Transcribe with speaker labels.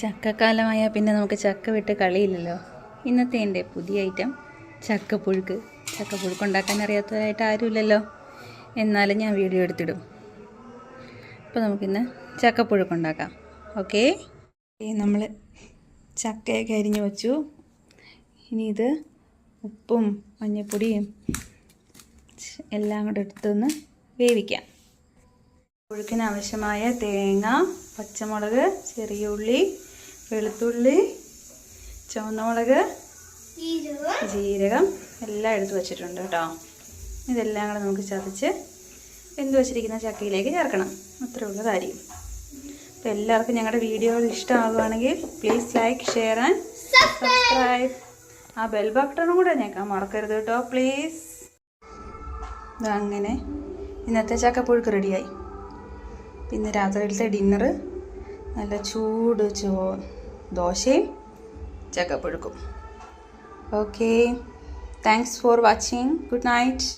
Speaker 1: ചക്കക്കാലമായാൽ പിന്നെ നമുക്ക് ചക്ക വിട്ട് കളിയില്ലല്ലോ. ഇന്നത്തെ എൻ്റെ പുതിയ ഐറ്റം ചക്കപ്പുഴുക്ക്. ചക്കപ്പുഴുക്ക് ഉണ്ടാക്കാൻ അറിയാത്തതായിട്ട് ആരുമില്ലല്ലോ, എന്നാലും ഞാൻ വീഡിയോ എടുത്തിടും. അപ്പോൾ നമുക്കിന്ന് ചക്കപ്പുഴുക്ക് ഉണ്ടാക്കാം. ഓക്കെ, നമ്മൾ ചക്കയൊക്കെ അരിഞ്ഞ് വെച്ചു. ഇനി ഇത് ഉപ്പും മഞ്ഞൾപ്പൊടിയും എല്ലാം കൂടെ എടുത്തൊന്ന് വേവിക്കാം. പുഴുക്കിന് ആവശ്യമായ തേങ്ങ, പച്ചമുളക്, ചെറിയ ഉള്ളി, വെളുത്തുള്ളി, ചുവന്ന മുളക്, ജീരകം എല്ലാം എടുത്ത് വെച്ചിട്ടുണ്ട് കേട്ടോ. ഇതെല്ലാം കൂടെ നമുക്ക് ചതച്ച് വെന്ത് വെച്ചിരിക്കുന്ന ചക്കയിലേക്ക് ചേർക്കണം. അത്രേ ഉള്ള കാര്യം. അപ്പോൾ എല്ലാവർക്കും ഞങ്ങളുടെ വീഡിയോകൾ ഇഷ്ടമാകുകയാണെങ്കിൽ please like, share and subscribe. ആ ബെൽ ബട്ടണും കൂടെ ഞെക്കാൻ മറക്കരുത് കേട്ടോ പ്ലീസ്. അങ്ങനെ ഇന്നത്തെ ചക്കപ്പുഴുക്ക് റെഡിയായി. പിന്നെ രാത്രിയിലത്തെ ഡിന്നറ് നല്ല ചൂട് ദോശയും ചക്കപ്പുഴുക്കും. Okay, thanks for watching. Good night.